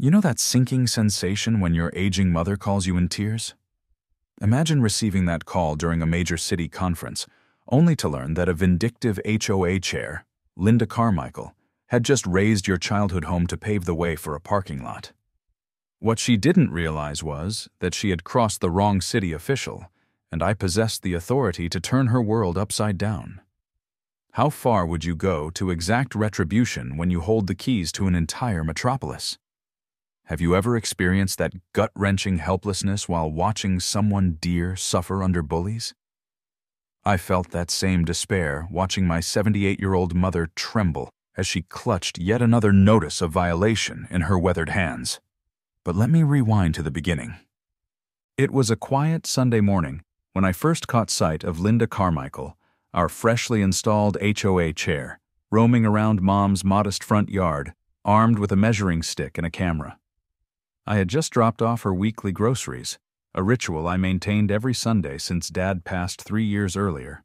You know that sinking sensation when your aging mother calls you in tears? Imagine receiving that call during a major city conference, only to learn that a vindictive HOA chair, Linda Carmichael, had just razed your childhood home to pave the way for a parking lot. What she didn't realize was that she had crossed the wrong city official, and I possessed the authority to turn her world upside down. How far would you go to exact retribution when you hold the keys to an entire metropolis? Have you ever experienced that gut-wrenching helplessness while watching someone dear suffer under bullies? I felt that same despair watching my 78-year-old mother tremble as she clutched yet another notice of violation in her weathered hands. But let me rewind to the beginning. It was a quiet Sunday morning when I first caught sight of Linda Carmichael, our freshly installed HOA chair, roaming around Mom's modest front yard, armed with a measuring stick and a camera. I had just dropped off her weekly groceries, a ritual I maintained every Sunday since Dad passed 3 years earlier.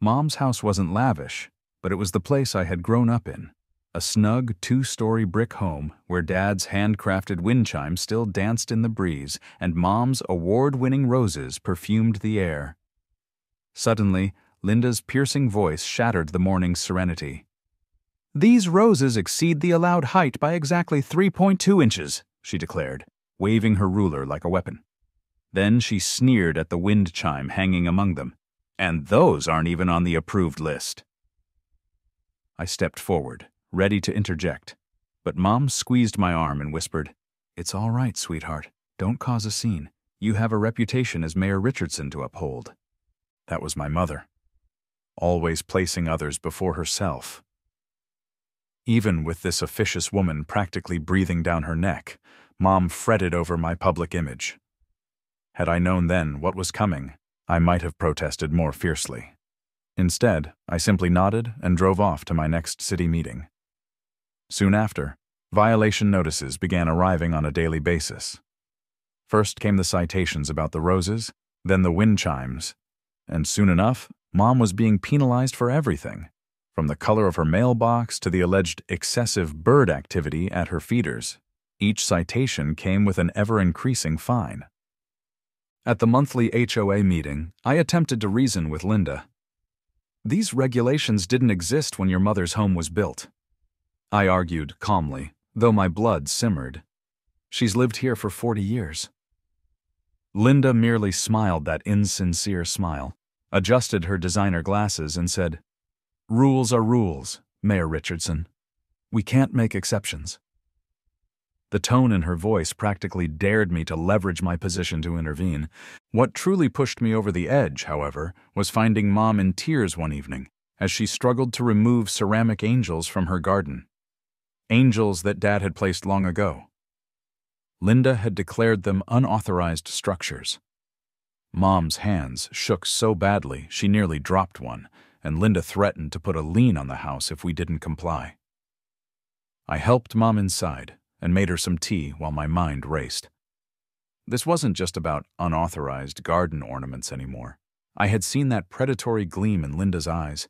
Mom's house wasn't lavish, but it was the place I had grown up in, a snug 2-story brick home where Dad's handcrafted wind chime still danced in the breeze and Mom's award-winning roses perfumed the air. Suddenly, Linda's piercing voice shattered the morning's serenity. "These roses exceed the allowed height by exactly 3.2 inches, she declared, waving her ruler like a weapon. Then she sneered at the wind chime hanging among them. "And those aren't even on the approved list." I stepped forward, ready to interject, but Mom squeezed my arm and whispered, "It's all right, sweetheart. Don't cause a scene. You have a reputation as Mayor Richardson to uphold." That was my mother, always placing others before herself. Even with this officious woman practically breathing down her neck, Mom fretted over my public image. Had I known then what was coming, I might have protested more fiercely. Instead, I simply nodded and drove off to my next city meeting. Soon after, violation notices began arriving on a daily basis. First came the citations about the roses, then the wind chimes, and soon enough, Mom was being penalized for everything, from the color of her mailbox to the alleged excessive bird activity at her feeders. Each citation came with an ever-increasing fine. At the monthly HOA meeting, I attempted to reason with Linda. "These regulations didn't exist when your mother's home was built," I argued calmly, though my blood simmered. "She's lived here for 40 years. Linda merely smiled that insincere smile, adjusted her designer glasses, and said, "Rules are rules, Mayor Richardson. We can't make exceptions." The tone in her voice practically dared me to leverage my position to intervene. What truly pushed me over the edge, however, was finding Mom in tears one evening as she struggled to remove ceramic angels from her garden. Angels that Dad had placed long ago. Linda had declared them unauthorized structures. Mom's hands shook so badly she nearly dropped one, and Linda threatened to put a lien on the house if we didn't comply. I helped Mom inside and made her some tea while my mind raced. This wasn't just about unauthorized garden ornaments anymore. I had seen that predatory gleam in Linda's eyes,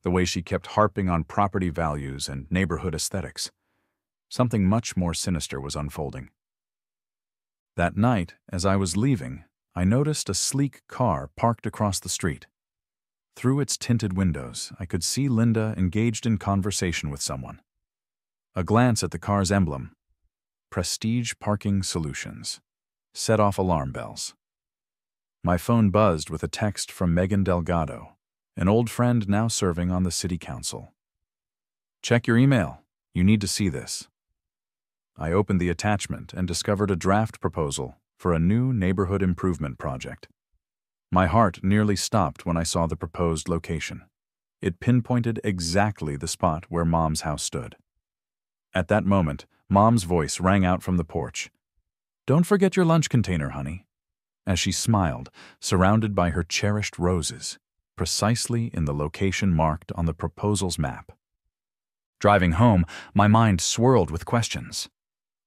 the way she kept harping on property values and neighborhood aesthetics. Something much more sinister was unfolding. That night, as I was leaving, I noticed a sleek car parked across the street. Through its tinted windows, I could see Linda engaged in conversation with someone. A glance at the car's emblem, Prestige Parking Solutions, set off alarm bells. My phone buzzed with a text from Megan Delgado, an old friend now serving on the city council. "Check your email. You need to see this." I opened the attachment and discovered a draft proposal for a new neighborhood improvement project. My heart nearly stopped when I saw the proposed location. It pinpointed exactly the spot where Mom's house stood. At that moment, Mom's voice rang out from the porch. "Don't forget your lunch container, honey," as she smiled, surrounded by her cherished roses, precisely in the location marked on the proposal's map. Driving home, my mind swirled with questions.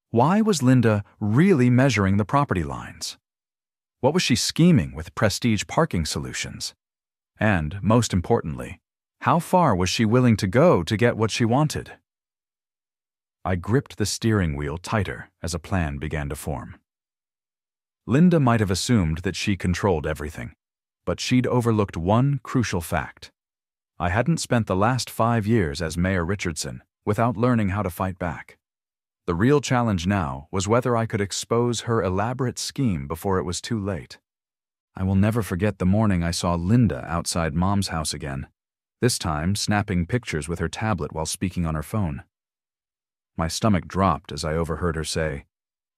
Why was Linda really measuring the property lines? What was she scheming with Prestige Parking Solutions? And, most importantly, how far was she willing to go to get what she wanted? I gripped the steering wheel tighter as a plan began to form. Linda might have assumed that she controlled everything, but she'd overlooked one crucial fact. I hadn't spent the last 5 years as Mayor Richardson without learning how to fight back. The real challenge now was whether I could expose her elaborate scheme before it was too late. I will never forget the morning I saw Linda outside Mom's house again, this time snapping pictures with her tablet while speaking on her phone. My stomach dropped as I overheard her say,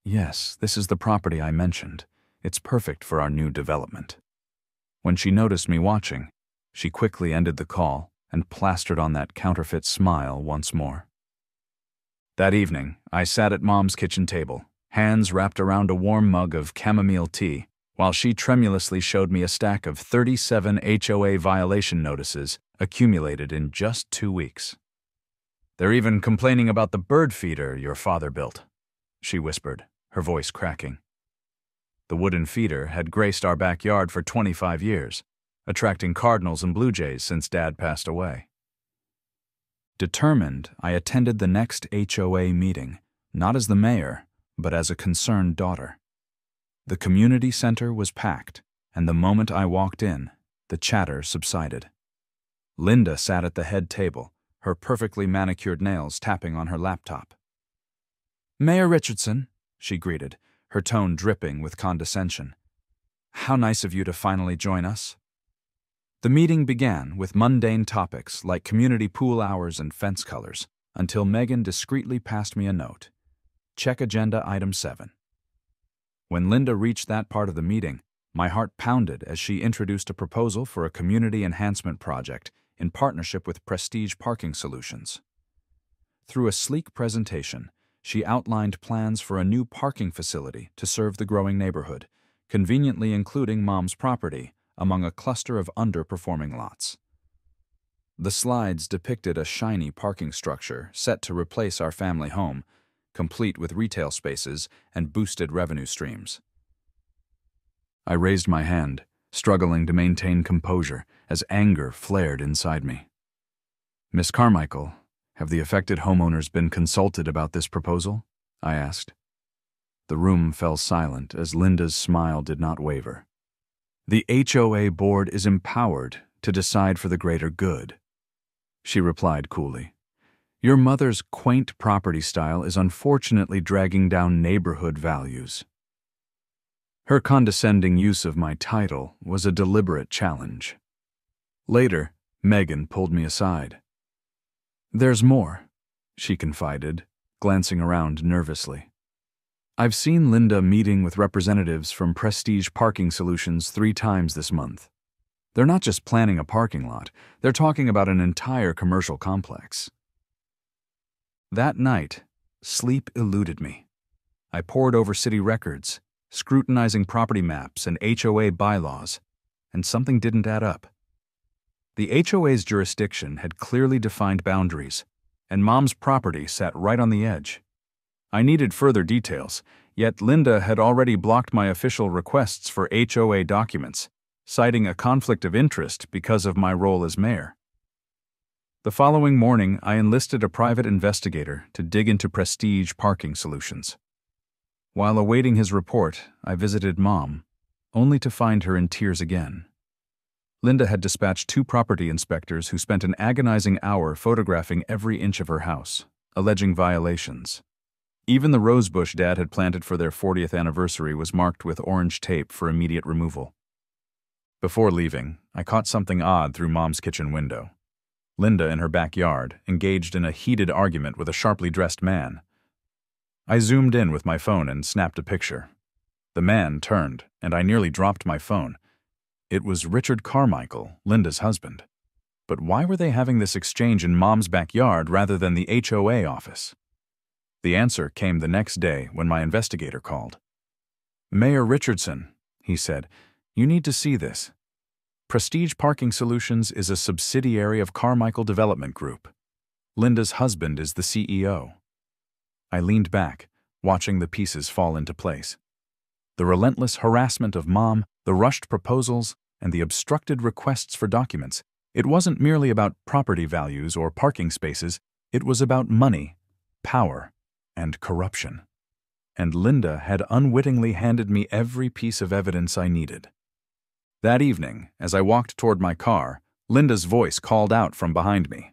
"Yes, this is the property I mentioned. It's perfect for our new development." When she noticed me watching, she quickly ended the call and plastered on that counterfeit smile once more. That evening, I sat at Mom's kitchen table, hands wrapped around a warm mug of chamomile tea, while she tremulously showed me a stack of 37 HOA violation notices accumulated in just 2 weeks. "They're even complaining about the bird feeder your father built," she whispered, her voice cracking. The wooden feeder had graced our backyard for 25 years, attracting cardinals and blue jays since Dad passed away. Determined, I attended the next HOA meeting, not as the mayor, but as a concerned daughter. The community center was packed, and the moment I walked in, the chatter subsided. Linda sat at the head table, her perfectly manicured nails tapping on her laptop. "Mayor Richardson," she greeted, her tone dripping with condescension. "How nice of you to finally join us." The meeting began with mundane topics like community pool hours and fence colors, until Megan discreetly passed me a note. "Check agenda item 7. When Linda reached that part of the meeting, my heart pounded as she introduced a proposal for a community enhancement project in partnership with Prestige Parking Solutions. Through a sleek presentation, she outlined plans for a new parking facility to serve the growing neighborhood, conveniently including Mom's property among a cluster of underperforming lots. The slides depicted a shiny parking structure set to replace our family home, complete with retail spaces and boosted revenue streams. I raised my hand, struggling to maintain composure as anger flared inside me. "Miss Carmichael, have the affected homeowners been consulted about this proposal?" I asked. The room fell silent as Linda's smile did not waver. "The HOA board is empowered to decide for the greater good," she replied coolly. "Your mother's quaint property style is unfortunately dragging down neighborhood values." Her condescending use of my title was a deliberate challenge. Later, Megan pulled me aside. "There's more," she confided, glancing around nervously. "I've seen Linda meeting with representatives from Prestige Parking Solutions 3 times this month. They're not just planning a parking lot, they're talking about an entire commercial complex." That night, sleep eluded me. I pored over city records, scrutinizing property maps and HOA bylaws, and something didn't add up. The HOA's jurisdiction had clearly defined boundaries, and Mom's property sat right on the edge. I needed further details, yet Linda had already blocked my official requests for HOA documents, citing a conflict of interest because of my role as mayor. The following morning, I enlisted a private investigator to dig into Prestige Parking Solutions. While awaiting his report, I visited Mom, only to find her in tears again. Linda had dispatched 2 property inspectors who spent an agonizing hour photographing every inch of her house, alleging violations. Even the rosebush Dad had planted for their 40th anniversary was marked with orange tape for immediate removal. Before leaving, I caught something odd through Mom's kitchen window. Linda, in her backyard, engaged in a heated argument with a sharply dressed man. I zoomed in with my phone and snapped a picture. The man turned, and I nearly dropped my phone. It was Richard Carmichael, Linda's husband. But why were they having this exchange in Mom's backyard rather than the HOA office? The answer came the next day when my investigator called. "Mayor Richardson," he said, "you need to see this. Prestige Parking Solutions is a subsidiary of Carmichael Development Group. Linda's husband is the CEO." I leaned back, watching the pieces fall into place. The relentless harassment of Mom, the rushed proposals, and the obstructed requests for documents. It wasn't merely about property values or parking spaces, it was about money, power, and corruption. And Linda had unwittingly handed me every piece of evidence I needed. That evening, as I walked toward my car, Linda's voice called out from behind me.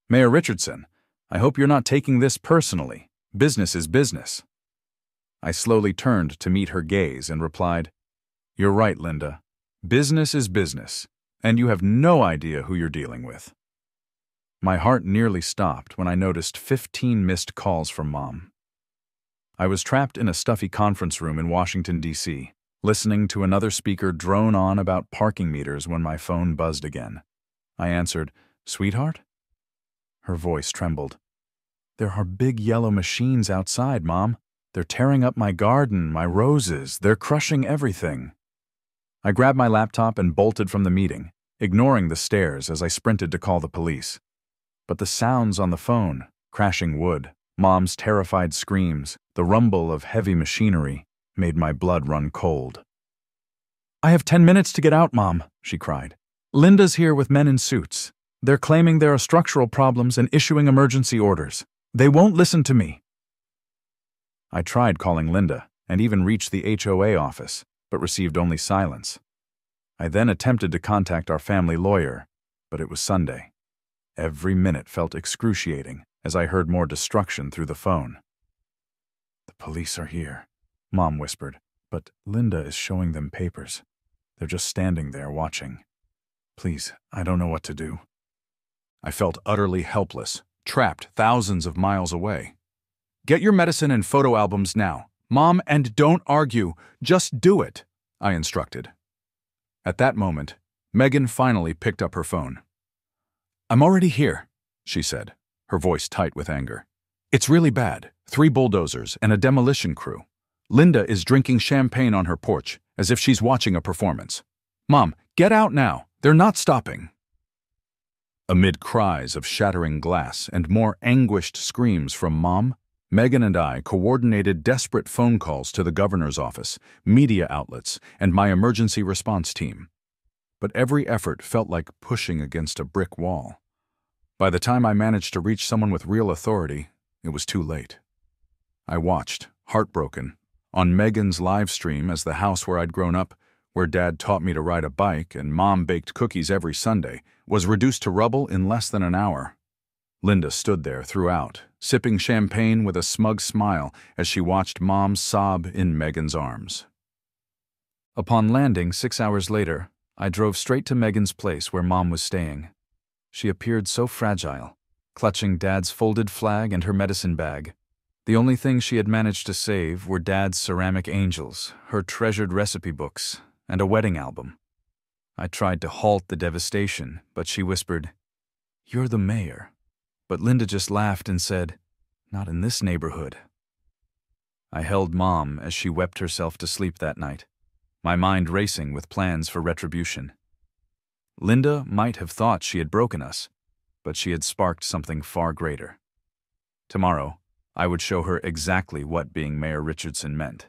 "Mayor Richardson, I hope you're not taking this personally. Business is business." I slowly turned to meet her gaze and replied, "You're right, Linda. Business is business, and you have no idea who you're dealing with." My heart nearly stopped when I noticed 15 missed calls from Mom. I was trapped in a stuffy conference room in Washington, D.C., listening to another speaker drone on about parking meters when my phone buzzed again. I answered, "Sweetheart?" Her voice trembled. "There are big yellow machines outside, Mom. They're tearing up my garden, my roses. They're crushing everything." I grabbed my laptop and bolted from the meeting, ignoring the stares as I sprinted to call the police. But the sounds on the phone, crashing wood, Mom's terrified screams, the rumble of heavy machinery, made my blood run cold. "I have 10 minutes to get out, Mom," she cried. "Linda's here with men in suits. They're claiming there are structural problems and issuing emergency orders. They won't listen to me." I tried calling Linda and even reached the HOA office, but received only silence. I then attempted to contact our family lawyer, but it was Sunday. Every minute felt excruciating as I heard more destruction through the phone. "The police are here," Mom whispered, "but Linda is showing them papers. They're just standing there watching. Please, I don't know what to do." I felt utterly helpless, trapped thousands of miles away. "Get your medicine and photo albums now, Mom, and don't argue. Just do it," I instructed. At that moment, Megan finally picked up her phone. "I'm already here," she said, her voice tight with anger. "It's really bad. 3 bulldozers and a demolition crew. Linda is drinking champagne on her porch, as if she's watching a performance. Mom, get out now. They're not stopping." Amid cries of shattering glass and more anguished screams from Mom, Megan and I coordinated desperate phone calls to the governor's office, media outlets, and my emergency response team. But every effort felt like pushing against a brick wall. By the time I managed to reach someone with real authority, it was too late. I watched, heartbroken, on Megan's live stream as the house where I'd grown up, where Dad taught me to ride a bike and Mom baked cookies every Sunday, was reduced to rubble in less than an hour. Linda stood there throughout, sipping champagne with a smug smile as she watched Mom sob in Megan's arms. Upon landing 6 hours later, I drove straight to Megan's place where Mom was staying. She appeared so fragile, clutching Dad's folded flag and her medicine bag. The only things she had managed to save were Dad's ceramic angels, her treasured recipe books, and a wedding album. I tried to halt the devastation, but she whispered, "You're the mayor." But Linda just laughed and said, "Not in this neighborhood." I held Mom as she wept herself to sleep that night, my mind racing with plans for retribution. Linda might have thought she had broken us, but she had sparked something far greater. Tomorrow, I would show her exactly what being Mayor Richardson meant.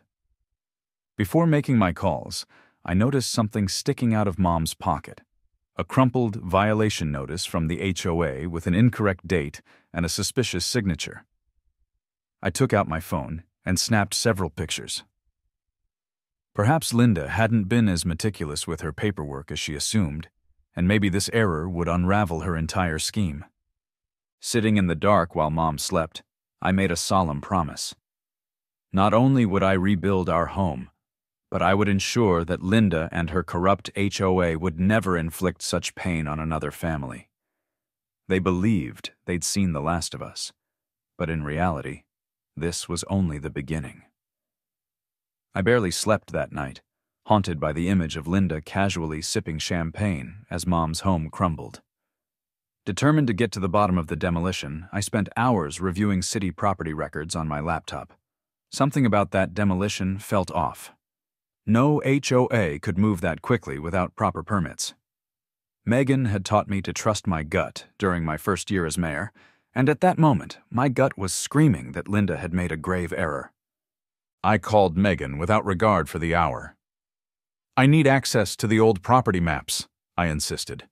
Before making my calls, I noticed something sticking out of Mom's pocket. A crumpled violation notice from the HOA with an incorrect date and a suspicious signature. I took out my phone and snapped several pictures. Perhaps Linda hadn't been as meticulous with her paperwork as she assumed, and maybe this error would unravel her entire scheme. Sitting in the dark while Mom slept, I made a solemn promise. Not only would I rebuild our home, but I would ensure that Linda and her corrupt HOA would never inflict such pain on another family. They believed they'd seen the last of us, but in reality, this was only the beginning. I barely slept that night, haunted by the image of Linda casually sipping champagne as Mom's home crumbled. Determined to get to the bottom of the demolition, I spent hours reviewing city property records on my laptop. Something about that demolition felt off. No HOA could move that quickly without proper permits. Megan had taught me to trust my gut during my first year as mayor, and at that moment, my gut was screaming that Linda had made a grave error. I called Megan without regard for the hour. "I need access to the old property maps," I insisted.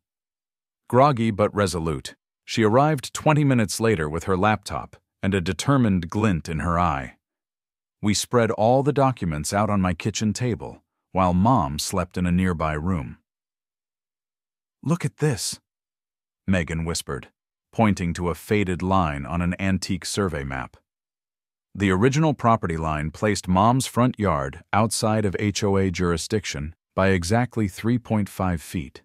Groggy but resolute, she arrived 20 minutes later with her laptop and a determined glint in her eye. We spread all the documents out on my kitchen table, while Mom slept in a nearby room. "Look at this," Megan whispered, pointing to a faded line on an antique survey map. The original property line placed Mom's front yard outside of HOA jurisdiction by exactly 3.5 feet.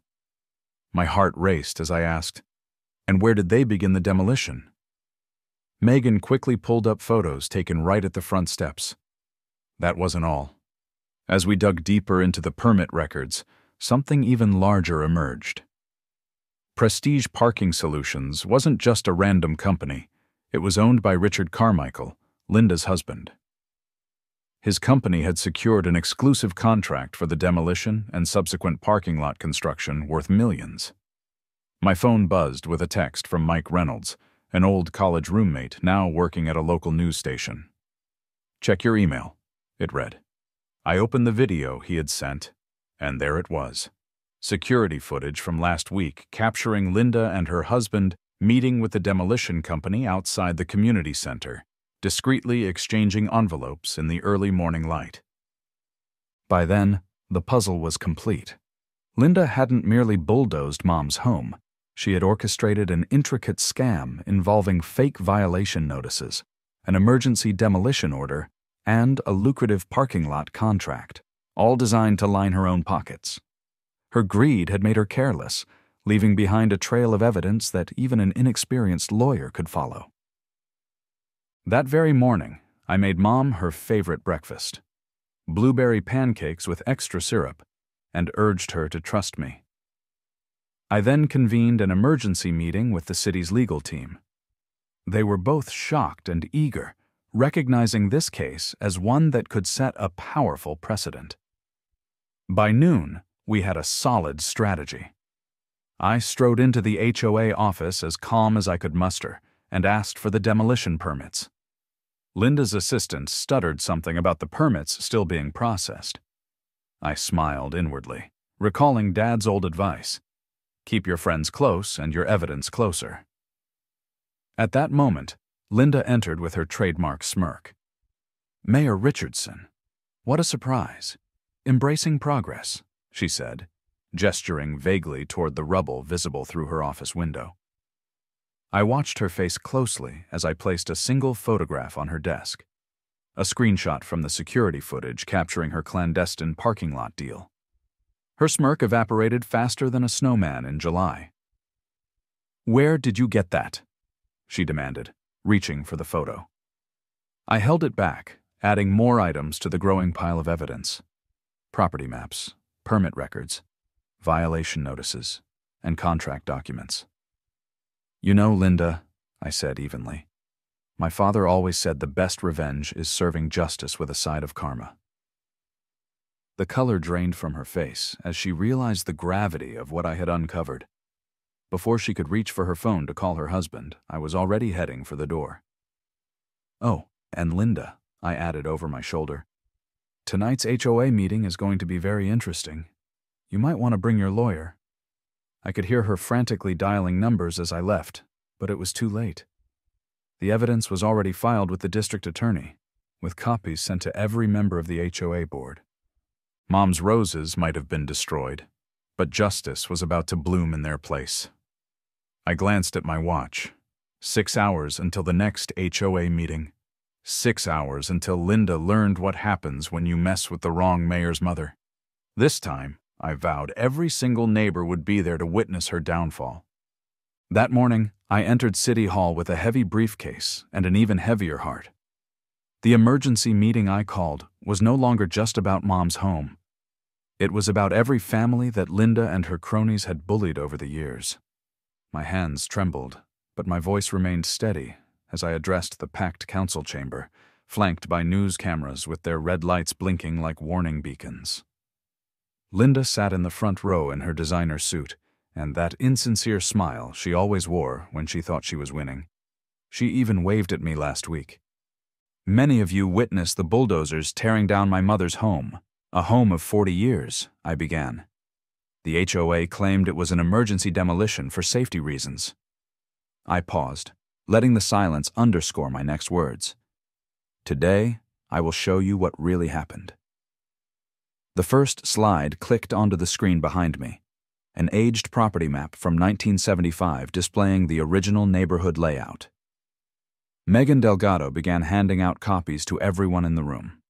My heart raced as I asked, "And where did they begin the demolition?" Megan quickly pulled up photos taken right at the front steps. That wasn't all. As we dug deeper into the permit records, something even larger emerged. Prestige Parking Solutions wasn't just a random company. It was owned by Richard Carmichael, Linda's husband. His company had secured an exclusive contract for the demolition and subsequent parking lot construction worth millions. My phone buzzed with a text from Mike Reynolds, an old college roommate now working at a local news station. "Check your email," it read. I opened the video he had sent, and there it was. Security footage from last week capturing Linda and her husband meeting with the demolition company outside the community center, discreetly exchanging envelopes in the early morning light. By then, the puzzle was complete. Linda hadn't merely bulldozed Mom's home. She had orchestrated an intricate scam involving fake violation notices, an emergency demolition order, and a lucrative parking lot contract, all designed to line her own pockets. Her greed had made her careless, leaving behind a trail of evidence that even an inexperienced lawyer could follow. That very morning, I made Mom her favorite breakfast, blueberry pancakes with extra syrup, and urged her to trust me. I then convened an emergency meeting with the city's legal team. They were both shocked and eager, recognizing this case as one that could set a powerful precedent. By noon, we had a solid strategy. I strode into the HOA office as calm as I could muster and asked for the demolition permits. Linda's assistant stuttered something about the permits still being processed. I smiled inwardly, recalling Dad's old advice: keep your friends close and your evidence closer. At that moment, Linda entered with her trademark smirk. "Mayor Richardson, what a surprise. Embracing progress," she said, gesturing vaguely toward the rubble visible through her office window. I watched her face closely as I placed a single photograph on her desk, a screenshot from the security footage capturing her clandestine parking lot deal. Her smirk evaporated faster than a snowman in July. "Where did you get that?" she demanded, reaching for the photo. I held it back, adding more items to the growing pile of evidence: property maps, permit records, violation notices, and contract documents. "You know, Linda," I said evenly, "my father always said the best revenge is serving justice with a side of karma." The color drained from her face as she realized the gravity of what I had uncovered. Before she could reach for her phone to call her husband, I was already heading for the door. "Oh, and Linda," I added over my shoulder, "tonight's HOA meeting is going to be very interesting. You might want to bring your lawyer." I could hear her frantically dialing numbers as I left, but it was too late. The evidence was already filed with the district attorney, with copies sent to every member of the HOA board. Mom's roses might have been destroyed, but justice was about to bloom in their place. I glanced at my watch. 6 hours until the next HOA meeting. 6 hours until Linda learned what happens when you mess with the wrong mayor's mother. This time, I vowed every single neighbor would be there to witness her downfall. That morning, I entered City Hall with a heavy briefcase and an even heavier heart. The emergency meeting I called was no longer just about Mom's home. It was about every family that Linda and her cronies had bullied over the years. My hands trembled, but my voice remained steady as I addressed the packed council chamber, flanked by news cameras with their red lights blinking like warning beacons. Linda sat in the front row in her designer suit, and that insincere smile she always wore when she thought she was winning. She even waved at me last week. "Many of you witnessed the bulldozers tearing down my mother's home, a home of 40 years, I began. The HOA claimed it was an emergency demolition for safety reasons." I paused, letting the silence underscore my next words. Today, I will show you what really happened. The first slide clicked onto the screen behind me, an aged property map from 1975 displaying the original neighborhood layout. Megan Delgado began handing out copies to everyone in the room.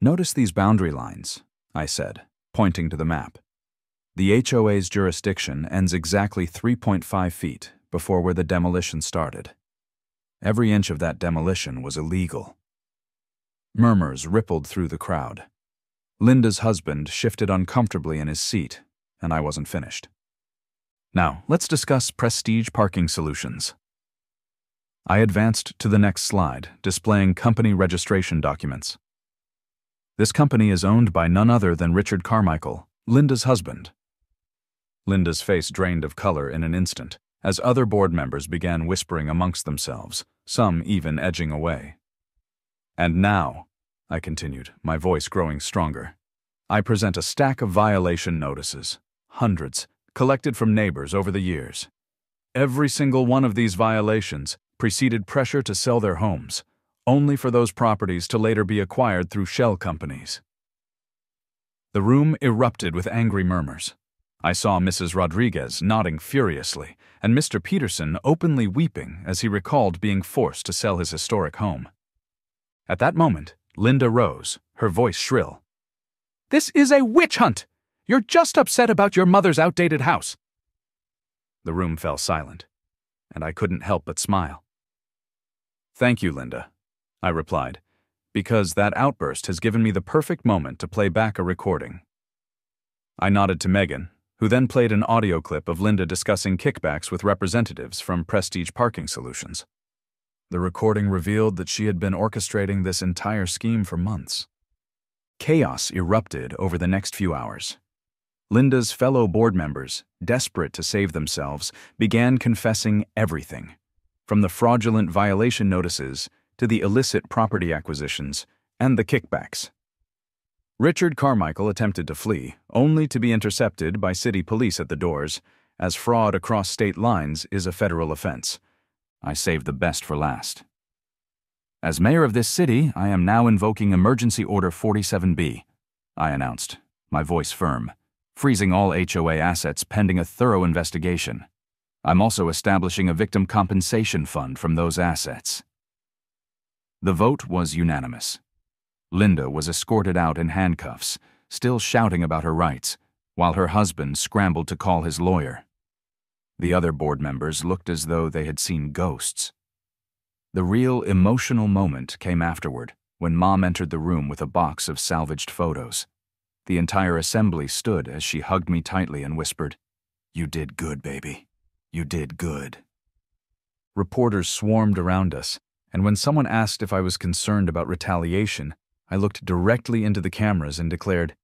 "Notice these boundary lines," I said, pointing to the map. "The HOA's jurisdiction ends exactly 3.5 feet before where the demolition started. Every inch of that demolition was illegal." Murmurs rippled through the crowd. Linda's husband shifted uncomfortably in his seat, and I wasn't finished. "Now, let's discuss Prestige Parking Solutions." I advanced to the next slide, displaying company registration documents. "This company is owned by none other than Richard Carmichael, Linda's husband." Linda's face drained of color in an instant, as other board members began whispering amongst themselves, some even edging away. "And now," I continued, my voice growing stronger, "I present a stack of violation notices, hundreds, collected from neighbors over the years. Every single one of these violations preceded pressure to sell their homes, only for those properties to later be acquired through shell companies." The room erupted with angry murmurs. I saw Mrs. Rodriguez nodding furiously, and Mr. Peterson openly weeping as he recalled being forced to sell his historic home. At that moment, Linda rose, her voice shrill. "This is a witch hunt! You're just upset about your mother's outdated house." The room fell silent, and I couldn't help but smile. "Thank you, Linda," I replied, "because that outburst has given me the perfect moment to play back a recording." I nodded to Megan, who then played an audio clip of Linda discussing kickbacks with representatives from Prestige Parking Solutions. The recording revealed that she had been orchestrating this entire scheme for months. Chaos erupted over the next few hours. Linda's fellow board members, desperate to save themselves, began confessing everything, from the fraudulent violation notices to the illicit property acquisitions and the kickbacks. Richard Carmichael attempted to flee, only to be intercepted by city police at the doors, as fraud across state lines is a federal offense. I saved the best for last. "As mayor of this city, I am now invoking Emergency Order 47B, I announced, my voice firm, freezing all HOA assets pending a thorough investigation. I'm also establishing a victim compensation fund from those assets." The vote was unanimous. Linda was escorted out in handcuffs, still shouting about her rights, while her husband scrambled to call his lawyer. The other board members looked as though they had seen ghosts. The real emotional moment came afterward, when Mom entered the room with a box of salvaged photos. The entire assembly stood as she hugged me tightly and whispered, "You did good, baby. You did good." Reporters swarmed around us, and when someone asked if I was concerned about retaliation, I looked directly into the cameras and declared,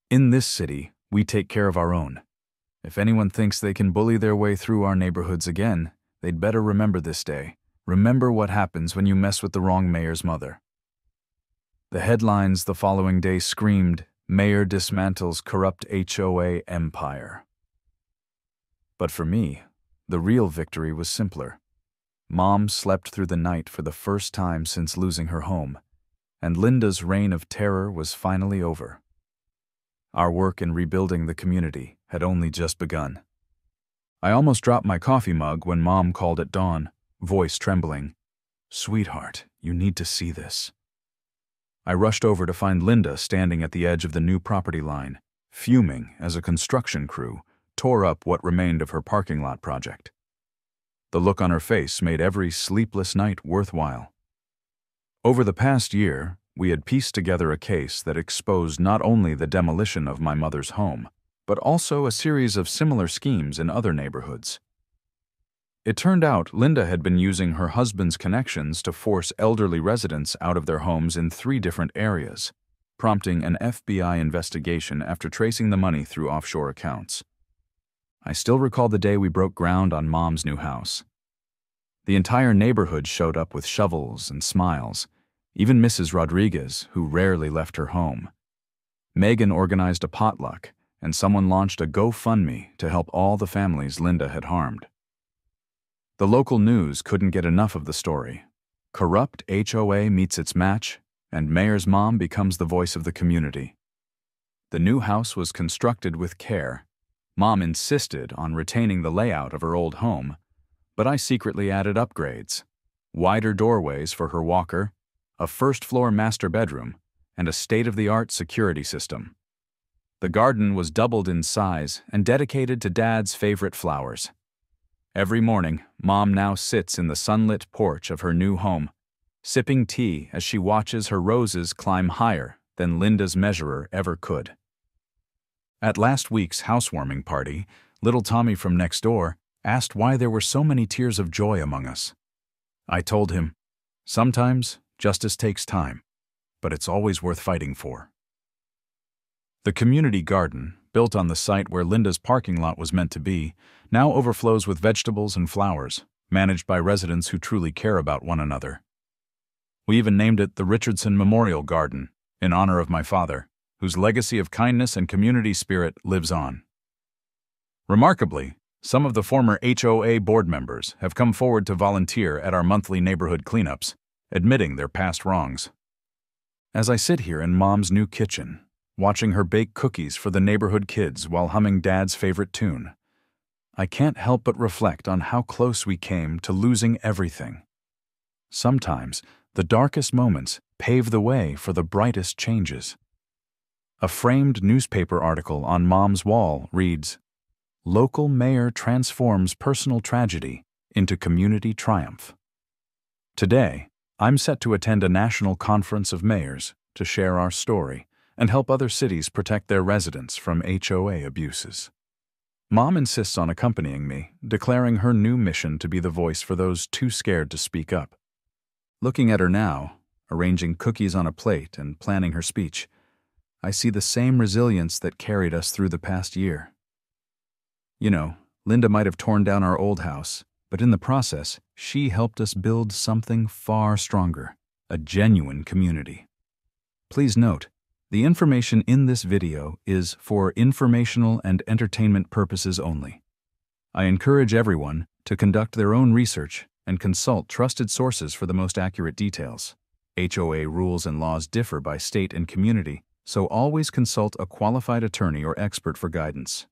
"In this city, we take care of our own. If anyone thinks they can bully their way through our neighborhoods again, they'd better remember this day. Remember what happens when you mess with the wrong mayor's mother." The headlines the following day screamed, "Mayor dismantles corrupt HOA empire." But for me, the real victory was simpler. Mom slept through the night for the first time since losing her home, and Linda's reign of terror was finally over. Our work in rebuilding the community had only just begun. I almost dropped my coffee mug when Mom called at dawn, voice trembling, "Sweetheart, you need to see this." I rushed over to find Linda standing at the edge of the new property line, fuming as a construction crew tore up what remained of her parking lot project. The look on her face made every sleepless night worthwhile. Over the past year, we had pieced together a case that exposed not only the demolition of my mother's home, but also a series of similar schemes in other neighborhoods. It turned out Linda had been using her husband's connections to force elderly residents out of their homes in 3 different areas, prompting an FBI investigation after tracing the money through offshore accounts. I still recall the day we broke ground on Mom's new house. The entire neighborhood showed up with shovels and smiles, even Mrs. Rodriguez, who rarely left her home. Megan organized a potluck, and someone launched a GoFundMe to help all the families Linda had harmed. The local news couldn't get enough of the story. Corrupt HOA meets its match, and Mayor's mom becomes the voice of the community. The new house was constructed with care. Mom insisted on retaining the layout of her old home, but I secretly added upgrades: wider doorways for her walker, a first-floor master bedroom, and a state-of-the-art security system. The garden was doubled in size and dedicated to Dad's favorite flowers. Every morning, Mom now sits in the sunlit porch of her new home, sipping tea as she watches her roses climb higher than Linda's measurer ever could. At last week's housewarming party, little Tommy from next door asked why there were so many tears of joy among us. I told him, sometimes justice takes time, but it's always worth fighting for. The community garden, built on the site where Linda's parking lot was meant to be, now overflows with vegetables and flowers, managed by residents who truly care about one another. We even named it the Richardson Memorial Garden, in honor of my father, whose legacy of kindness and community spirit lives on. Remarkably, some of the former HOA board members have come forward to volunteer at our monthly neighborhood cleanups, admitting their past wrongs. As I sit here in Mom's new kitchen, watching her bake cookies for the neighborhood kids while humming Dad's favorite tune, I can't help but reflect on how close we came to losing everything. Sometimes, the darkest moments pave the way for the brightest changes. A framed newspaper article on Mom's wall reads, "Local mayor transforms personal tragedy into community triumph." Today, I'm set to attend a national conference of mayors to share our story and help other cities protect their residents from HOA abuses. Mom insists on accompanying me, declaring her new mission to be the voice for those too scared to speak up. Looking at her now, arranging cookies on a plate and planning her speech, I see the same resilience that carried us through the past year. You know, Linda might have torn down our old house, but in the process, she helped us build something far stronger, a genuine community. Please note, the information in this video is for informational and entertainment purposes only. I encourage everyone to conduct their own research and consult trusted sources for the most accurate details. HOA rules and laws differ by state and community, so always consult a qualified attorney or expert for guidance.